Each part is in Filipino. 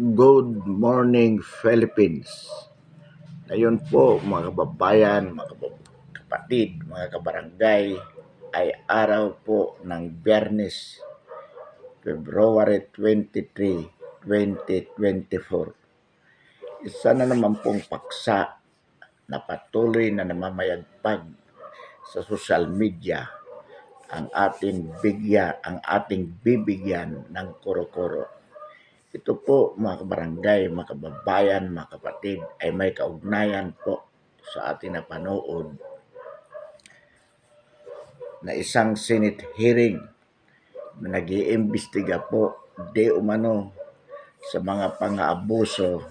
Good morning, Philippines. Ngayon po, mga kababayan, mga kapatid, mga kabarangay, ay araw po ng Biyernes, February 23, 2024. Isa na naman pong paksa na patuloy na namamayagpag sa social media ang ating bibigyan ng koro-koro. Ito po mga kabarangay, mga kababayan, mga kapatid ay may kaugnayan po sa ating napanood na isang Senate hearing na nag-iimbestiga po di umano sa mga pang-aabuso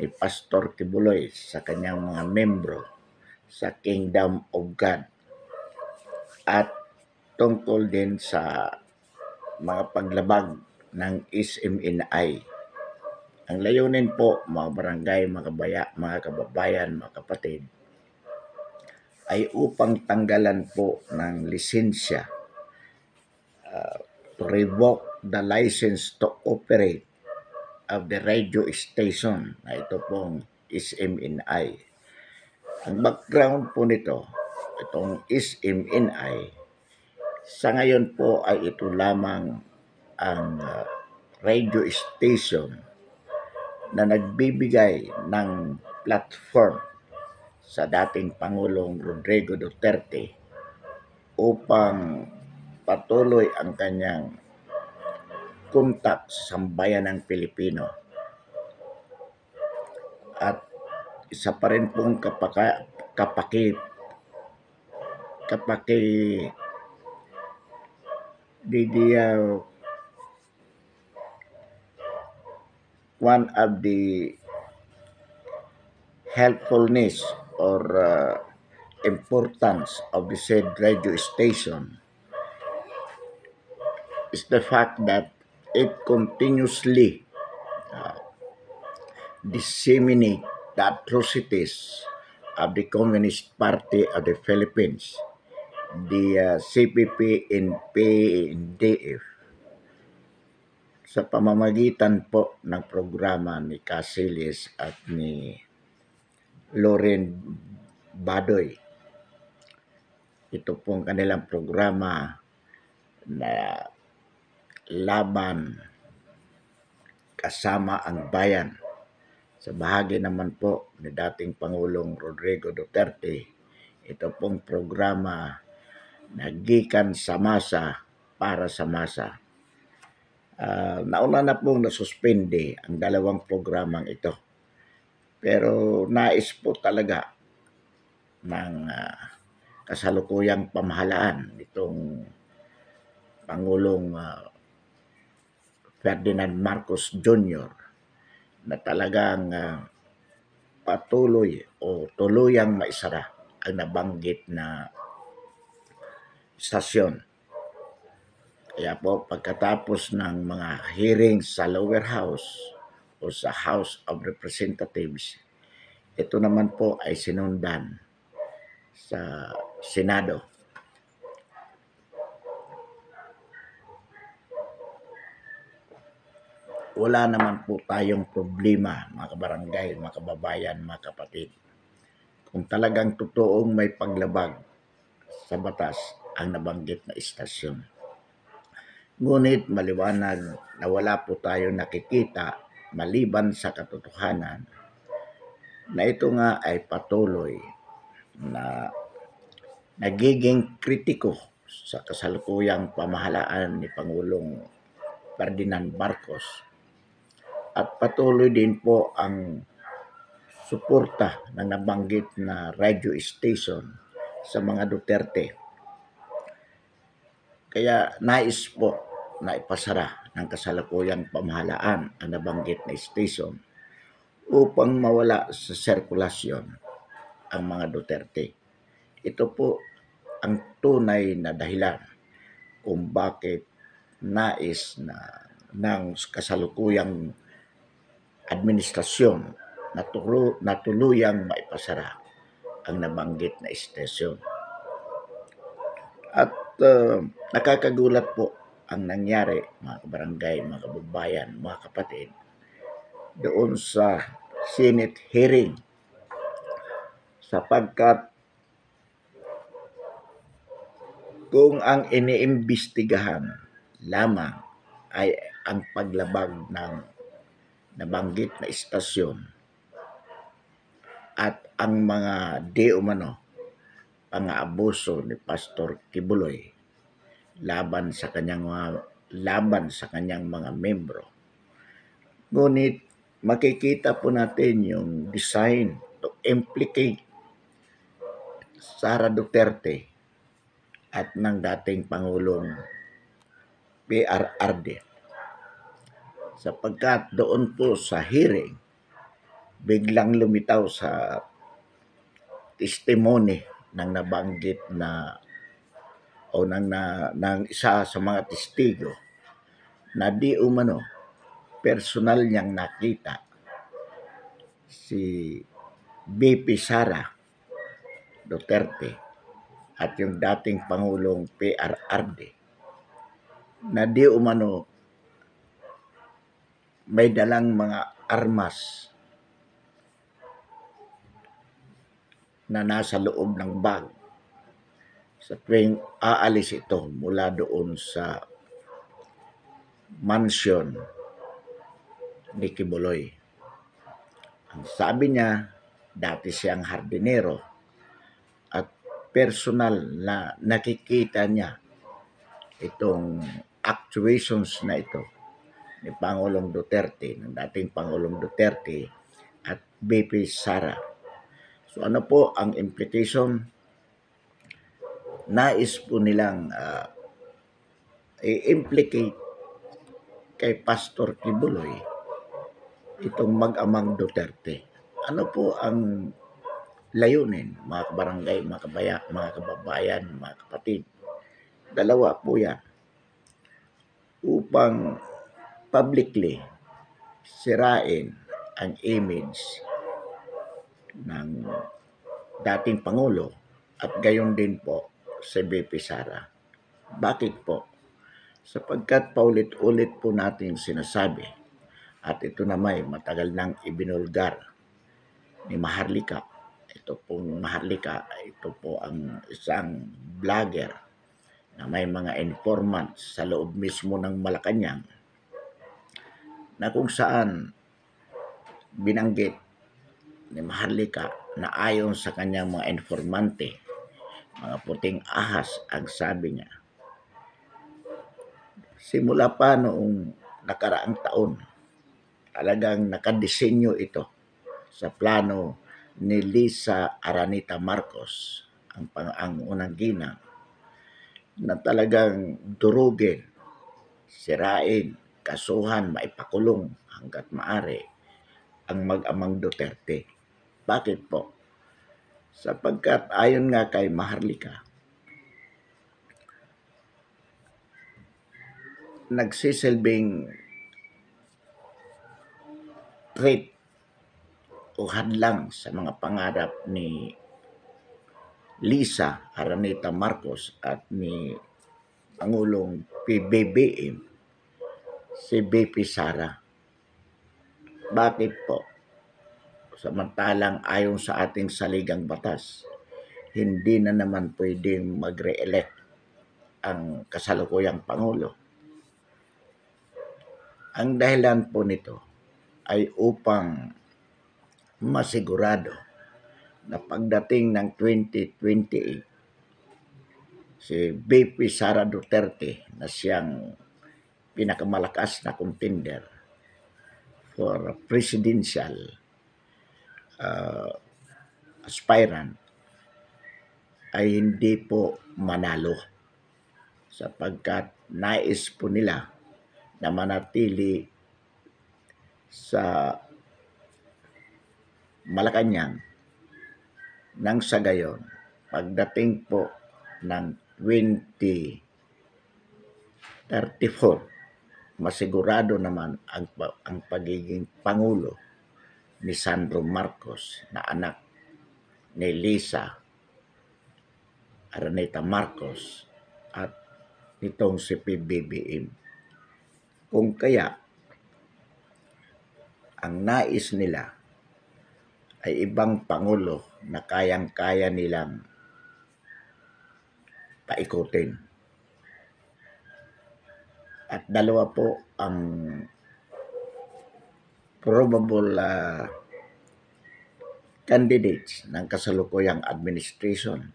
ni Pastor Kibuloy sa kanyang mga membro sa Kingdom of God at tungkol din sa mga paglabag ng SMNI. Ang layunin po, mga barangay, mga kababayan, mga kapatid, ay upang tanggalan po ng lisensya, to revoke the license to operate of the radio station na ito pong SMNI. Ang background po nito, itong SMNI, sa ngayon po ay ito lamang ang radio station na nagbibigay ng platform sa dating Pangulong Rodrigo Duterte upang patuloy ang kanyang kontak sa sambayanang Pilipino. At isa pa rin pong one of the helpfulness or importance of the said radio station is the fact that it continuously disseminate the atrocities of the Communist Party of the Philippines, the CPP and PNDF, sa pamamagitan po ng programa ni Casillas at ni Loren Badoy. Ito pong kanilang programa na laban kasama ang bayan. Sa bahagi naman po ni dating Pangulong Rodrigo Duterte, ito pong programa na gikan sa masa para sa masa. Nauna na pong nasuspende ang dalawang programang ito. Pero nais po talaga ng kasalukuyang pamahalaan itong Pangulong Ferdinand Marcos Jr. na talagang patuloy o tuluyang maisara ang nabanggit na stasyon. Kaya po pagkatapos ng mga hearings sa lower house o sa House of Representatives, ito naman po ay sinundan sa Senado. Wala naman po tayong problema, mga kabarangay, mga kababayan, mga kapatid. Kung talagang totoong may paglabag sa batas ang nabanggit na istasyon. Ngunit maliwanag na wala po tayo nakikita maliban sa katotohanan na ito nga ay patuloy na nagiging kritiko sa kasalukuyang pamahalaan ni Pangulong Ferdinand Marcos. At patuloy din po ang suporta ng nabanggit na radio station sa mga Duterte. Kaya nais po na ipasara ng kasalukuyang pamahalaan ang nabanggit na station upang mawala sa sirkulasyon ang mga Duterte. Ito po ang tunay na dahilan kung bakit nais na ng kasalukuyang administrasyon na tuluyang maipasara ang nabanggit na istasyon. At nakakagulat po ang nangyari, mga kabarangay, mga kababayan, mga kapatid, doon sa Senate hearing sapagkat kung ang iniimbestigahan lamang ay ang paglabag ng nabanggit na istasyon at ang mga di umano pang-aabuso ni Pastor Kibuloy laban sa kanyang mga membro. Ngunit makikita po natin yung design to implicate Sara Duterte at ng dating Pangulong PRRD sapagkat doon po sa hearing biglang lumitaw sa testimony ng nabanggit na o ng isa sa mga testigo na di umano personal niyang nakita si BP Sara Duterte at yung dating Pangulong PRRD na di umano may dalang mga armas na nasa loob ng bag sa tuwing aalis ito mula doon sa mansion ni Kibuloy. Ang sabi niya, dati siyang hardinero at personal na nakikita niya itong actuations na ito ni Pangulong Duterte, ng dating Pangulong Duterte at BP Sara. So ano po ang implication? Nais po nilang i-implicate kay Pastor Kibuloy itong mag-amang Duterte. Ano po ang layunin, mga kabarangay, mga kababayan, mga kapatid? Dalawa po yan. Upang publicly sirain ang image ng dating Pangulo at gayon din po si BP Sara. Bakit po? Sapagkat paulit-ulit po natin sinasabi at ito na may matagal nang ibinulgar ni Maharlika. Ito pong Maharlika, ito po ang isang vlogger na may mga informants sa loob mismo ng Malacanang na kung saan binanggit ni Maharlika na ayon sa kanyang mga informante, mga puting ahas ang sabi niya. Simula pa noong nakaraang taon, talagang nakadisenyo ito sa plano ni Lisa Araneta Marcos, ang unang ginang, na talagang durugin, sirain, kasuhan, maipakulong hanggat maaari ang mag-amang Duterte. Bakit po? Sapagkat ayon nga kay Maharlika, nagsisilbing threat o hadlang sa mga pangarap ni Lisa Araneta Marcos at ni Pangulong PBBM si BP Sara. Bakit po? Samantalang ayon sa ating saligang batas, hindi na naman pwedeng mag-re-elect ang kasalukuyang Pangulo. Ang dahilan po nito ay upang masigurado na pagdating ng 2028, si BP Sara Duterte na siyang pinakamalakas na contender for presidential aspirant ay hindi po manalo sapagkat nais po nila na manatili sa Malacanang nang sa gayon pagdating po ng 2034 masigurado naman ang pagiging Pangulo ni Sandro Marcos na anak ni Lisa Araneta Marcos at nitong si PBBM. Kung kaya ang nais nila ay ibang pangulo na kayang-kaya nilang paikutin. At dalawa po ang probable candidates ng kasalukuyang administration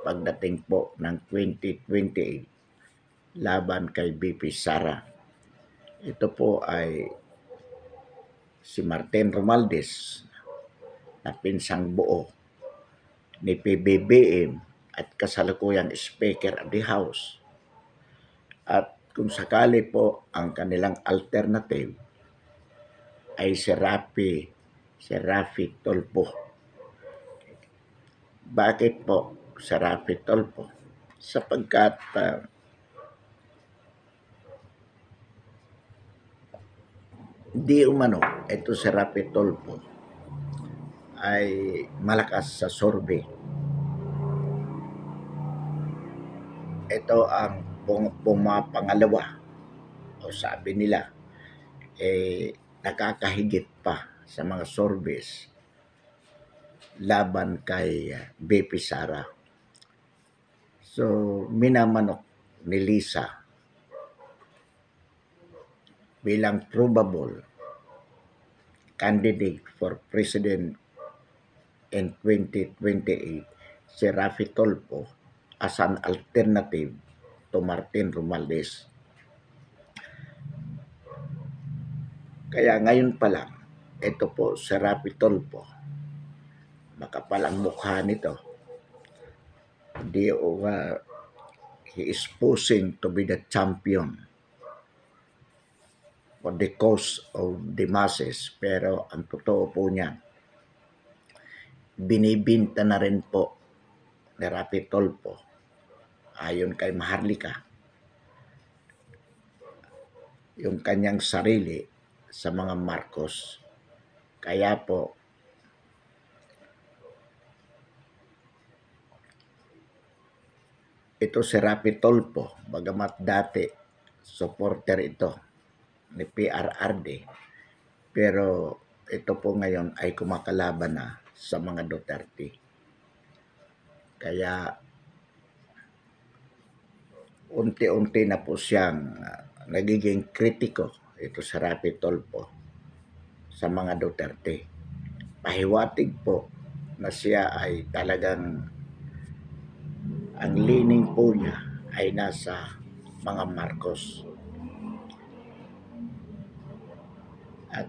pagdating po ng 2028 laban kay VP Sara. Ito po ay si Martin Romualdez na pinsang buo ni PBBM at kasalukuyang Speaker of the House. At kung sakali po ang kanilang alternative ay si Raffy Tulfo. Bakit po si Raffy Tulfo? Sapagkat di umano ito si Raffy Tulfo ay malakas sa survey. Ito ang pumapangalawa o sabi nila nakakahigit pa sa mga surveys laban kay BP Sara. So, minamanok ni Lisa bilang probable candidate for president in 2028 si Raffy Tulfo as an alternative to Martin Romualdez. Kaya ngayon pa lang, ito po si Raffy Tulfo, makapal ang mukha nito. He is posing to be the champion for the cause of the masses. Pero ang totoo po niya, binibinta na rin po ni Raffy Tulfo ayon kay Maharlika yung kanyang sarili sa mga Marcos. Kaya po ito si Raffy Tulfo, bagamat dati supporter ito ni PRRD, pero ito po ngayon ay kumakalaban na sa mga Duterte. Kaya unti-unti na po siyang nagiging kritiko ito si Raffy Tulfo sa mga Duterte. Pahiwatig po na siya ay talagang ang leaning po niya ay nasa mga Marcos. At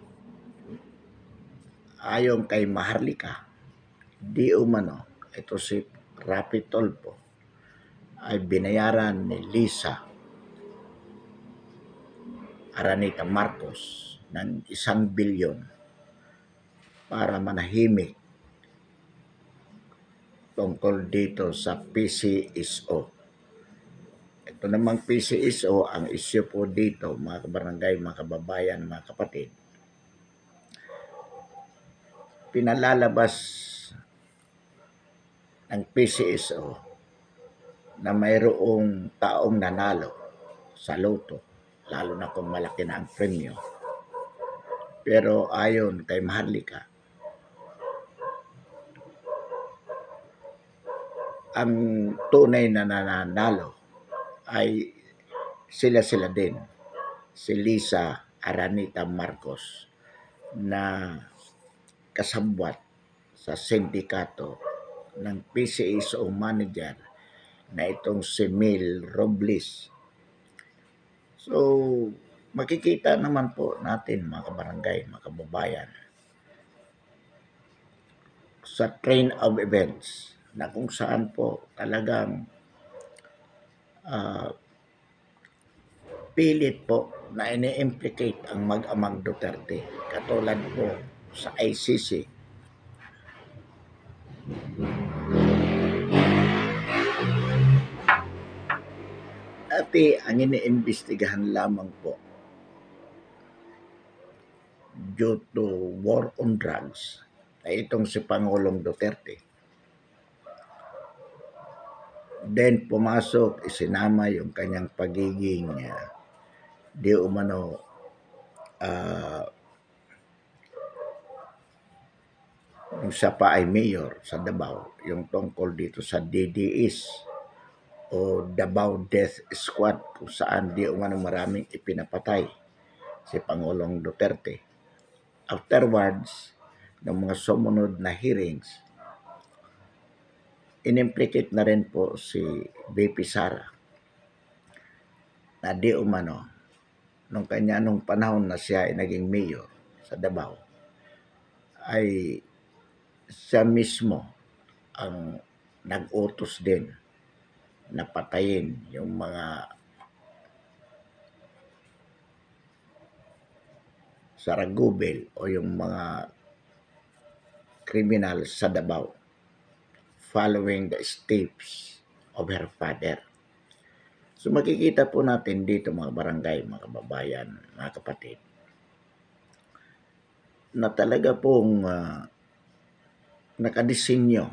ayon kay Maharlika, di umano ito si Raffy Tulfo ay binayaran ni Lisa Araneta Marcos ng 1 bilyon para manahimik tungkol dito sa PCSO. Ito namang PCSO, ang isyu po dito, mga kabarangay, mga kababayan, mga kapatid, pinalalabas ng PCSO na mayroong taong nanalo sa loto, lalo na kung malaki na ang premyo. Pero ayon kay Maharlika, ang tunay na nananalo ay sila din, si Lisa Araneta Marcos na kasabwat sa sindikato ng PCSO manager na itong si Mel Robles. So, makikita naman po natin mga kabarangay, mga kababayan, sa train of events na kung saan po talagang pilit po na ini-implicate ang mag-amang Duterte. Katulad po sa ICC. Dati ang iniimbestigahan lamang po due to war on drugs ay itong si Pangulong Duterte. Then pumasok, isinama yung kanyang pagiging di umano nung siya pa ay mayor sa Davao, yung tungkol dito sa DDS o Davao Death Squad kung saan di umano maraming ipinapatay si Pangulong Duterte. Afterwards, ng mga sumunod na hearings, inimplicate na rin po si VP Sara na di umano nung panahon na siya ay naging mayor sa Davao ay siya mismo ang nag-utos din na patayin yung mga saragubel o yung mga kriminal sa Davao following the steps of her father. So makikita po natin dito mga barangay, mga kababayan, mga kapatid, na talaga pong nakadesinyo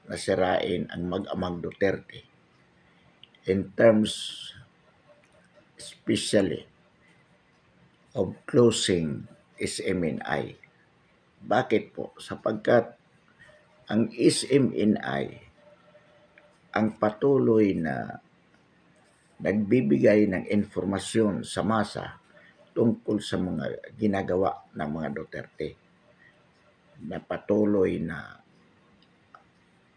na sirain ang mag-amang Duterte in terms especially of closing SMNI. Bakit po? Sapagkat ang SMNI ang patuloy na nagbibigay ng informasyon sa masa tungkol sa mga ginagawa ng mga Duterte na patuloy na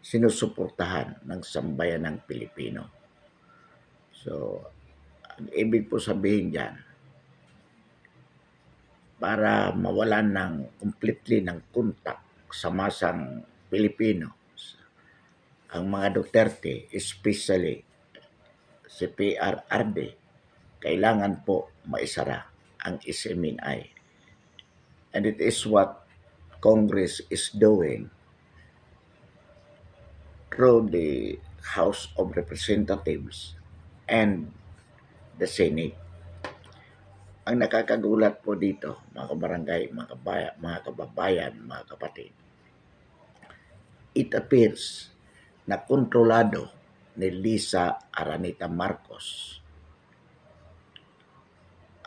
sinusuportahan ng sambayan ng Pilipino. So, ang ibig po sabihin dyan, para mawalan ng completely ng contact sa masang Pilipino, ang mga Duterte, especially si PRRD, kailangan po maisara ang SMNI. And it is what Congress is doing through the House of Representatives and the Senate. Ang nakakagulat po dito, mga kabarangay, mga kababayan, mga kapatid, it appears na kontrolado ni Lisa Araneta Marcos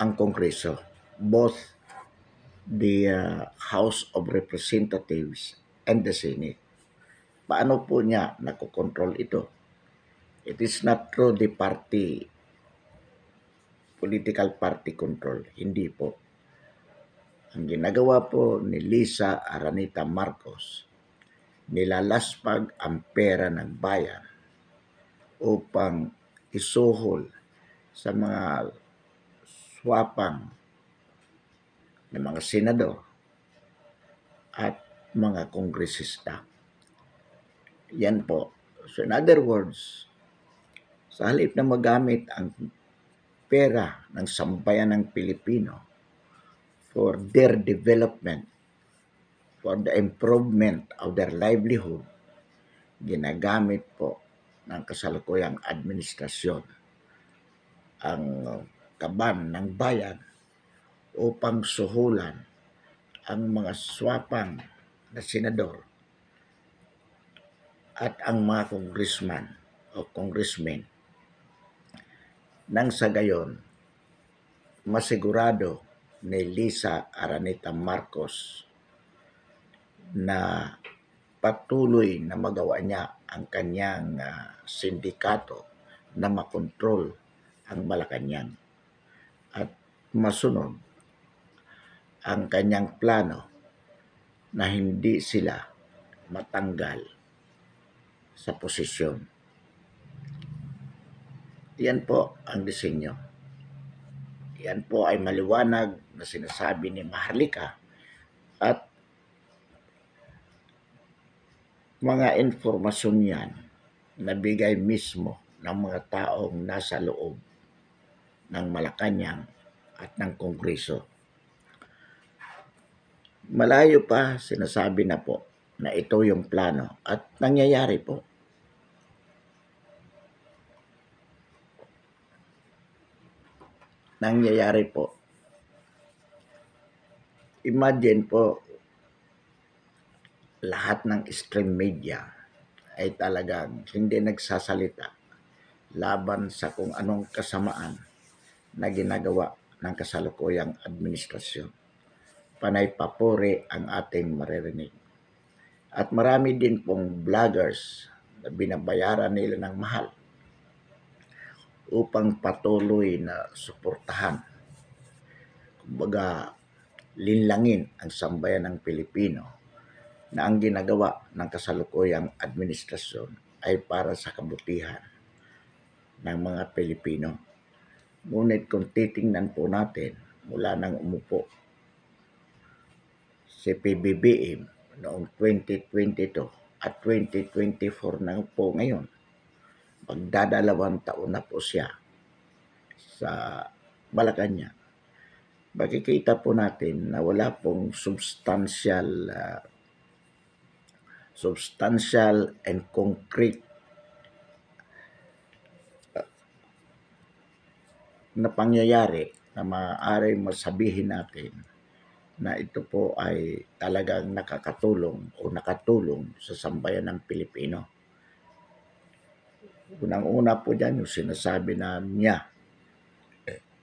ang Kongreso, both the House of Representatives and the Senate. Paano po niya nakokontrol ito? It is not through the political party control. Hindi po. Ang ginagawa po ni Lisa Araneta Marcos, nilalaspag ang pera ng bayan upang isuhol sa mga swapang ng mga senador at mga kongresista. Yan po. So in other words, sa halip na magamit ang pera ng sambayan ng Pilipino for their development, for the improvement of their livelihood, ginagamit po ng kasalukuyang administrasyon ang kaban ng bayan upang suhulan ang mga swapang na senador at ang mga congressman o congressmen nang sa gayon masigurado ni Lisa Araneta Marcos na patuloy na magawa niya ang kanyang sindikato na makontrol ang Malacanang at masunod ang kanyang plano na hindi sila matanggal sa posisyon. Yan po ang disenyo. Yan po ay maliwanag na sinasabi ni Maharlika at mga informasyon yan nabigay mismo ng mga taong nasa loob ng Malacanang at ng Kongreso. Malayo pa sinasabi na po na ito yung plano at nangyayari po. Nangyayari po. Imagine po, lahat ng stream media ay talagang hindi nagsasalita laban sa kung anong kasamaan na ginagawa ng kasalukuyang administrasyon. Panay papuri ang ating maririnig. At marami din pong vloggers na binabayaran nila ng mahal upang patuloy na suportahan, kumbaga linlangin ang sambayan ng Pilipino na ang ginagawa ng kasalukuyang administrasyon ay para sa kabutihan ng mga Pilipino. Ngunit kung titingnan po natin mula nang umupo si PBBM noong 2022 at 2024 na po ngayon, magdadalawang taon na po siya sa Malacanang, makikita po natin na wala pong substantial and concrete na pangyayari na maaari masabihin natin na ito po ay talagang nakakatulong o nakatulong sa sambayan ng Pilipino. Unang-una po dyan yung sinasabi na niya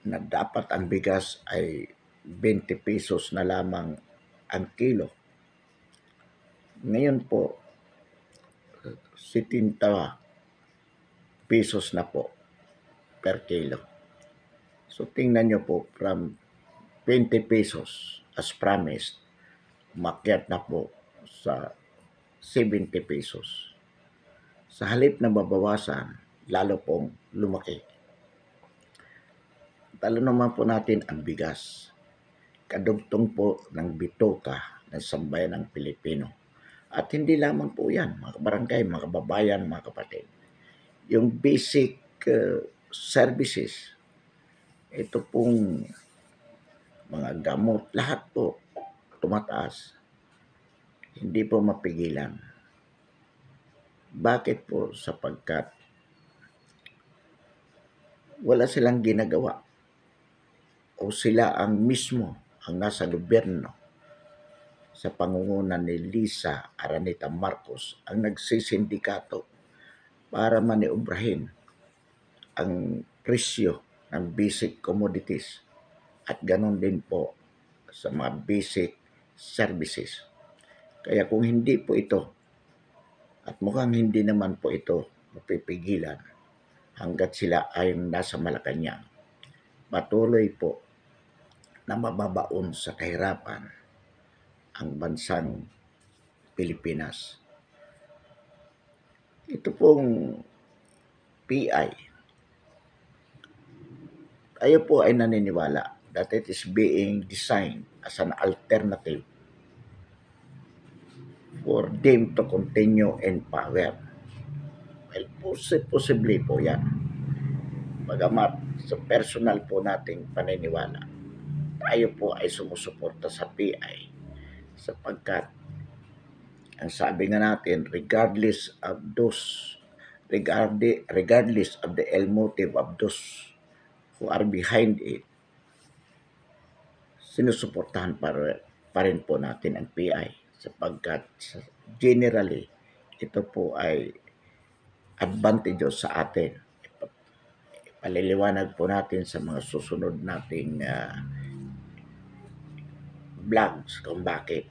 na dapat ang bigas ay 20 pesos na lamang ang kilo. Ngayon po, 70 pesos na po per kilo. So tingnan nyo po, from 20 pesos as promised, umakyat na po sa 70 pesos. Sa halip na babawasan, lalo pong lumaki. Talo naman po natin ang bigas. Kadugtong po ng bituka ng sambayan ng Pilipino. At hindi lamang po yan, mga barangay, mga kababayan, mga kapatid. Yung basic services, ito pong mga gamot, lahat po tumataas. Hindi po mapigilan. Bakit po? Sapagkat wala silang ginagawa o sila ang mismo ang nasa gobyerno sa pangunguna ni Lisa Araneta Marcos ang nagsisindikato para maniobrahin ang presyo ng basic commodities at ganon din po sa mga basic services. Kaya kung hindi po ito, at mukhang hindi naman po ito mapipigilan hanggat sila ay nasa Malacanang, patuloy po na mababaon sa kahirapan ang bansang Pilipinas. Ito pong PI, tayo po ay naniniwala that it is being designed as an alternative for them to continue in power. Well, posible po yan. Bagamat sa personal po nating paniniwala, tayo po ay sumusuporta sa PI sapagkat ang sabi nga natin, regardless of the ill motive of those who are behind it, sinusuportahan pa rin po natin ang PI sapagkat generally ito po ay advantageous sa atin. Paliliwanag po natin sa mga susunod nating vlogs kung bakit.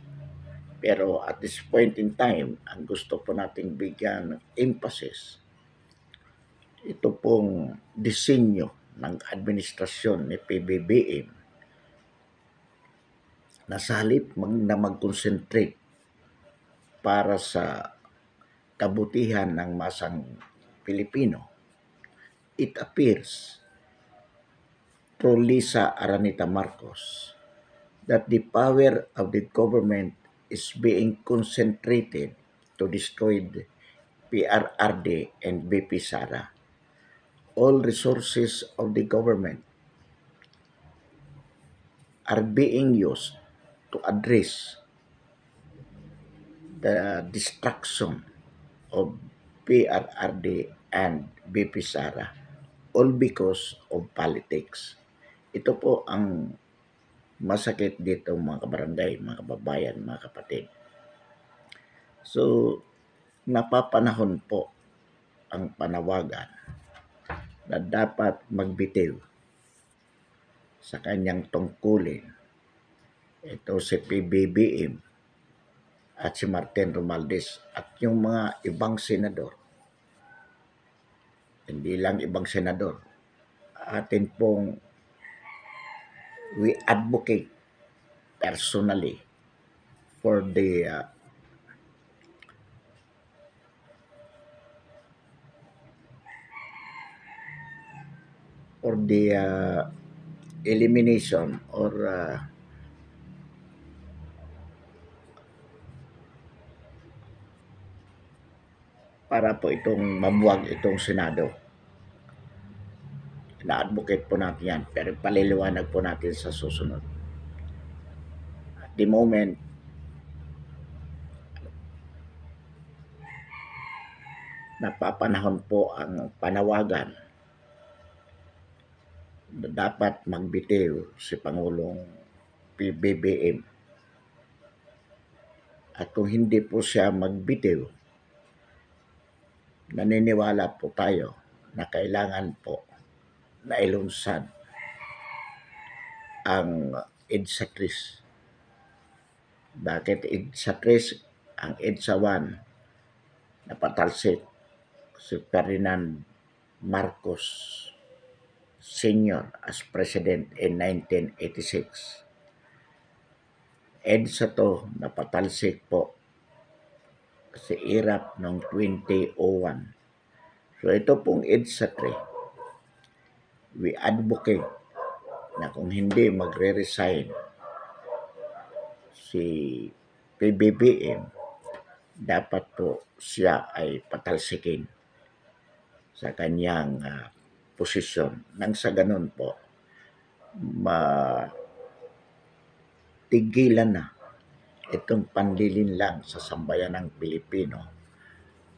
Pero at this point in time, ang gusto po nating bigyan ng emphasis, ito pong disenyo ng administrasyon ni PBBM na sa halip na mag-concentrate para sa kabutihan ng masang Pilipino, it appears through Lisa Araneta Marcos that the power of the government is being concentrated to destroy the PRRD and BP Sara. All resources of the government are being used to address the destruction of PRRD and BP Sara, all because of politics. Ito po ang masakit dito mga kabarangay, mga kababayan, mga kapatid. So, napapanahon po ang panawagan na dapat magbitiw sa kanyang tungkulin. Ito si PBBM at si Martin Romualdez at yung mga ibang senador, hindi lang ibang senador, atin pong we advocate personally for the elimination or para po itong mabuwag itong Senado. Na-advocate po natin yan, pero paliliwanag po natin sa susunod. At the moment, napapanahon po ang panawagan na dapat magbitiw si Pangulong PBBM. At kung hindi po siya magbitiw, naniniwala po tayo na kailangan po na ilunsad ang EDSA 3. Bakit EDSA 3? Ang EDSA 1 napatalsik si Ferdinand Marcos Sr. as President in 1986. EDSA 2 napatalsik po si IRAP noong 2001. So ito pong EDSA 3, we advocate na kung hindi magre-resign si PBBM, dapat po siya ay patalsikin sa kanyang posisyon. Nang sa ganun po, matigilan na itong panlilinlang sa sambayanang Pilipino.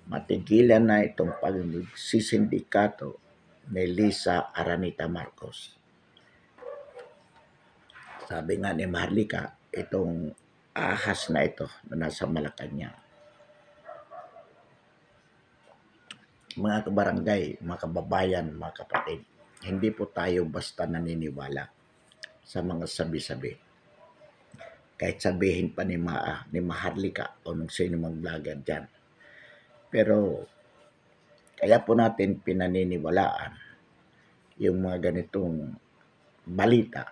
Matigilan na itong pagsisindikato ni Lisa Aranita Marcos. Sabi nga ni Maharlika, itong ahas na ito na nasa Malacanang. Mga kabarangay, mga kababayan, mga kapatid, hindi po tayo basta naniniwala sa mga sabi-sabi. Kahit sabihin pa ni Maharlika o nung sino mang vlogger dyan. Pero kaya po natin pinaniniwalaan yung mga ganitong balita,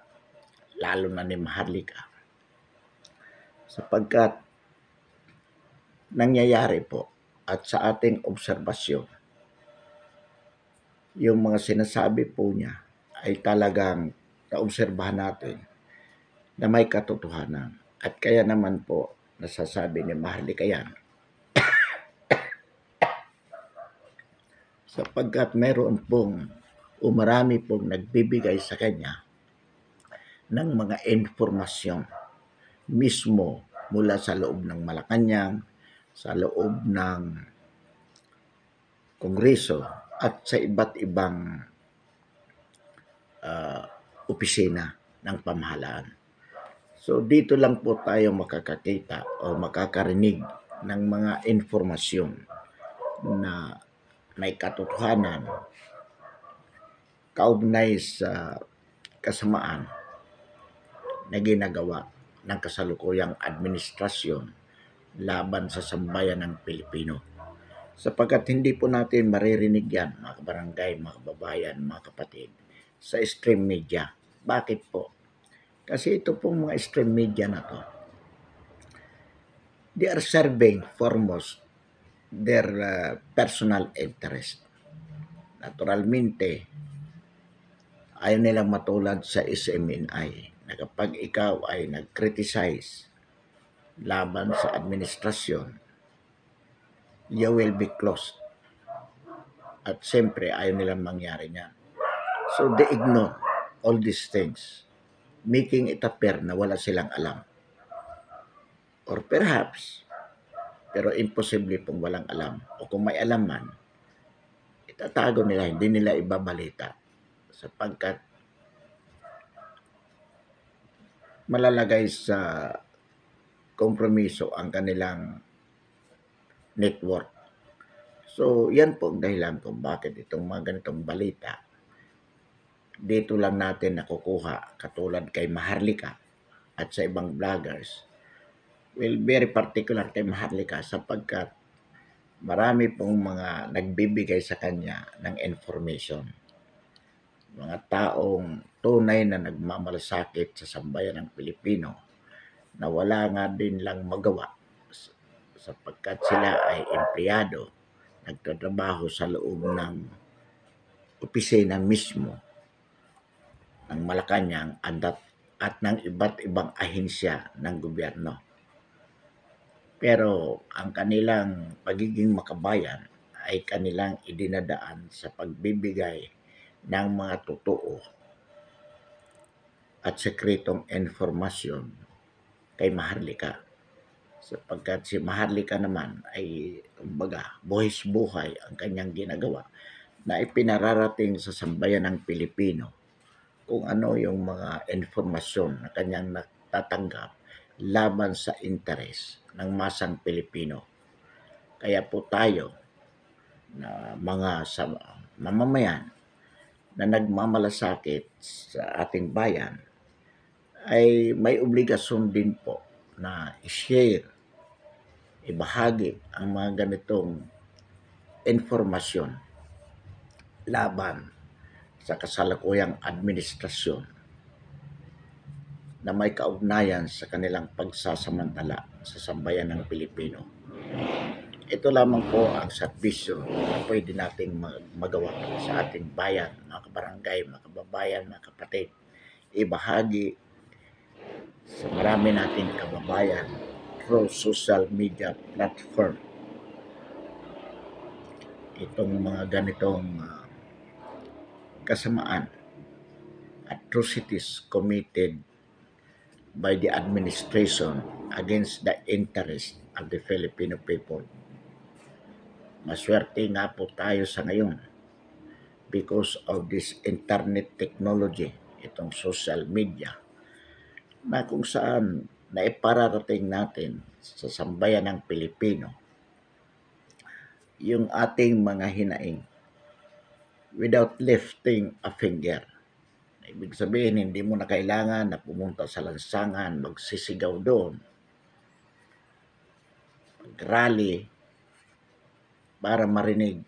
lalo na ni Maharlika, sapagkat nangyayari po at sa ating obserbasyon, yung mga sinasabi po niya ay talagang naobserbahan natin na may katotohanan. At kaya naman po nasasabi ni Maharlika yan, sapagkat meron pong marami pong nagbibigay sa kanya ng mga informasyon mismo mula sa loob ng Malacanang, sa loob ng Kongreso at sa iba't ibang opisina ng pamahalaan. So dito lang po tayo makakakita o makakarinig ng mga informasyon na may katotohanan kaugnay sa kasamaan na ginagawa ng kasalukuyang administrasyon laban sa sambayan ng Pilipino. Sapagkat hindi po natin maririnig yan, mga kabarangay, mga kababayan, mga kapatid, sa stream media. Bakit po? Kasi ito pong mga stream media na to, they are serving foremost their personal interest. Naturalmente, ayaw nilang matulad sa SMNI na kapag ikaw ay nag-criticize laban sa administrasyon, you will be closed. At siyempre, ayaw nilang mangyari niyan. So they ignore all these things, making it appear na wala silang alam. Or perhaps, pero imposible pong walang alam. O kung may alam man, itatago nila, hindi nila ibabalita. Sapagkat malalagay sa kompromiso ang kanilang network. So, yan po ang dahilan kung bakit itong mga ganitong balita dito lang natin nakukuha, katulad kay Maharlika at sa ibang vloggers, Well, very particular kay Maharlika sapagkat marami pong mga nagbibigay sa kanya ng information. Mga taong tunay na nagmamalasakit sa sambayan ng Pilipino na wala nga din lang magawa sapagkat sila ay empleyado, nagtatrabaho sa loob ng opisina mismo ng Malacanang at ng iba't ibang ahensya ng gobyerno. Pero ang kanilang pagiging makabayan ay kanilang idinadaan sa pagbibigay ng mga totoo at sekretong informasyon kay Maharlika. Sapagkat si Maharlika naman ay kumbaga buhis-buhay ang kanyang ginagawa na ipinararating sa sambayan ng Pilipino kung ano yung mga informasyon na kanyang natatanggap laban sa interes ng masang Pilipino. Kaya po tayo na mga mamamayan na nagmamalasakit sa ating bayan ay may obligasyon din po na i-share, ibahagi ang mga ganitong informasyon laban sa kasalukuyang administrasyon na may kaugnayan sa kanilang pagsasamantala sa sambayan ng Pilipino. Ito lamang po ang serbisyo na pwede nating magawa sa ating bayan, mga kabarangay, mga kababayan, mga kapatid. Ibahagi sa marami nating kababayan through social media platform. Itong mga ganitong kasamaan, atrocities committed by the administration against the interest of the Filipino people. Maswerte nga po tayo sa ngayon because of this internet technology, itong social media, na kung saan naipararating natin sa sambayan ng Pilipino yung ating mga hinaing without lifting a finger. Ibig sabihin, hindi mo na kailangan na pumunta sa lansangan, magsisigaw doon, mag-rally, para marinig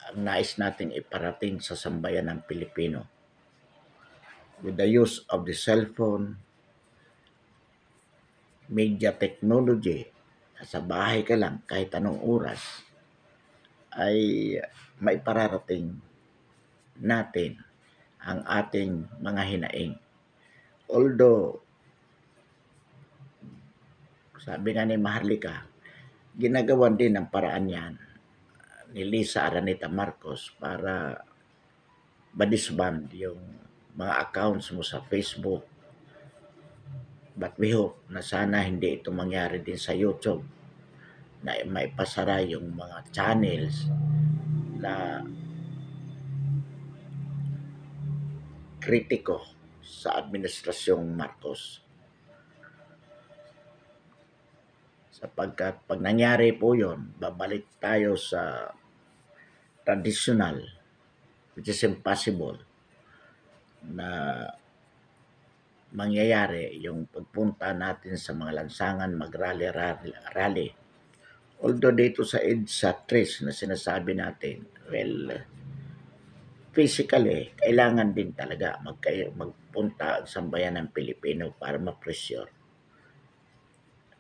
ang nais nating iparating sa sambayan ng Pilipino. With the use of the cellphone, media technology, sa bahay ka lang kahit anong oras, ay maipararating natin ang ating mga hinaing. Although, sabi nga ni Maharlika, ginagawan din ng paraan yan ni Lisa Araneta Marcos para ma-disband yung mga accounts mo sa Facebook. But we hope na sana hindi ito mangyari din sa YouTube, na maipasara yung mga channels na kritiko sa administrasyong Marcos. Sapagkat pag nangyari po yun, babalik tayo sa traditional, which is impossible, na mangyayari yung pagpunta natin sa mga lansangan, mag-rally. Although dito sa EDSA Tris na sinasabi natin, well, physically, kailangan din talaga magpunta ang sambayan ng Pilipino para ma-pressure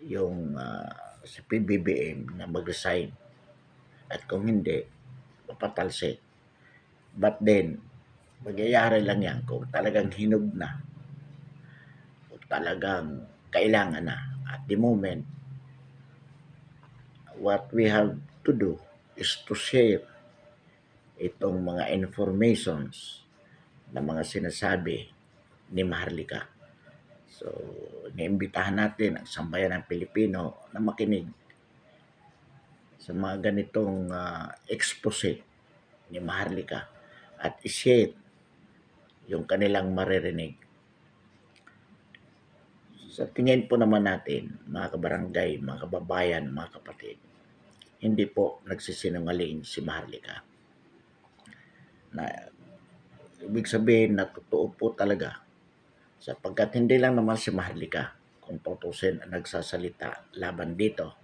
yung si PBBM na mag-resign. At kung hindi, mapatalsik. But then, magyayari lang yan kung talagang hinog na, kung talagang kailangan na. At the moment, what we have to do is to share itong mga informations na mga sinasabi ni Maharlika. So, iniimbitahan natin ang sambayan ng Pilipino na makinig sa mga ganitong expose ni Maharlika at i-share yung kanilang maririnig. Sa tingin po naman natin, mga kabarangay, mga kababayan, mga kapatid, hindi po nagsisinungaling si Maharlika. Na ibig sabihin na totoo po talaga, sapagkat hindi lang naman si Maharlika, kung tutusin ang nagsasalita laban dito.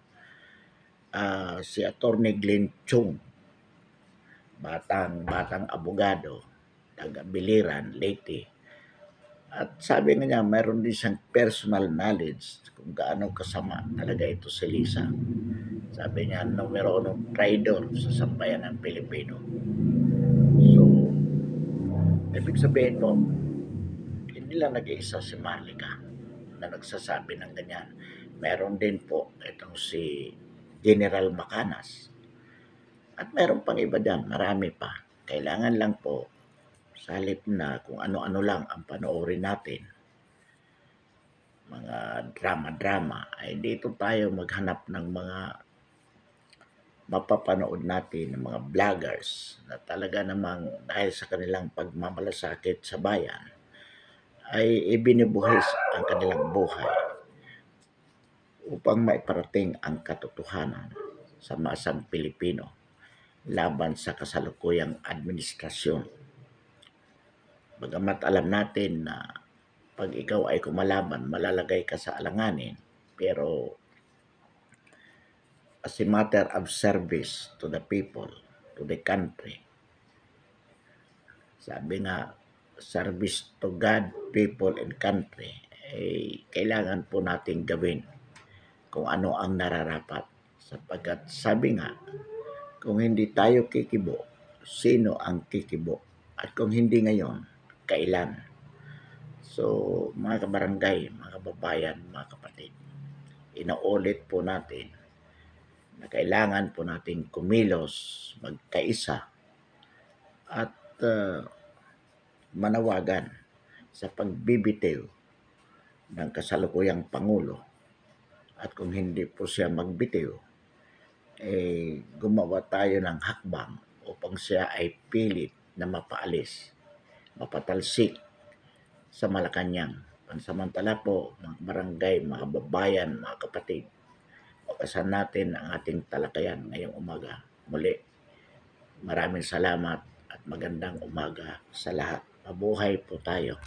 Si Attorney Glenn Chung, batang abogado, taga Biliran, Leyte. At sabi nga niya, mayroon din siyang personal knowledge kung gaano kasama talaga ito si Lisa. Sabi niya, numero unong traitor sa sambayan ng Pilipino. So, ibig sabihin po, hindi lang nag-iisa si Marlica na nagsasabi ng ganyan. Meron din po itong si General Macanas. At meron pang iba dyan, marami pa. Kailangan lang po, sa halip na kung ano-ano lang ang panoorin natin, mga drama-drama, ay dito tayo maghanap ng mga mapapanood natin ng mga vloggers na talaga namang dahil sa kanilang pagmamalasakit sa bayan ay ibinibuhis ang kanilang buhay upang maiparating ang katotohanan sa masang Pilipino laban sa kasalukuyang administrasyon. Bagamat alam natin na pag ikaw ay kumalaban, malalagay ka sa alanganin, pero as a matter of service to the people, to the country, sabi nga, service to God, people, and country, ay kailangan po natin gawin kung ano ang nararapat. Sapagkat sabi nga, kung hindi tayo kikibo, sino ang kikibo? At kung hindi ngayon, kailan? So, mga kabarangay, mga kababayan, mga kapatid, inaulit po natin na kailangan po natin kumilos, magkaisa, at manawagan sa pagbibitiw ng kasalukuyang Pangulo. At kung hindi po siya magbitiw, gumawa tayo ng hakbang upang siya ay pilit na mapaalis, mapatalsik sa Malacanang. Pansamantala po, mga barangay, mga babayan, mga kapatid, wakasan natin ang ating talakayan ngayong umaga. Muli, maraming salamat at magandang umaga sa lahat. Mabuhay po tayo.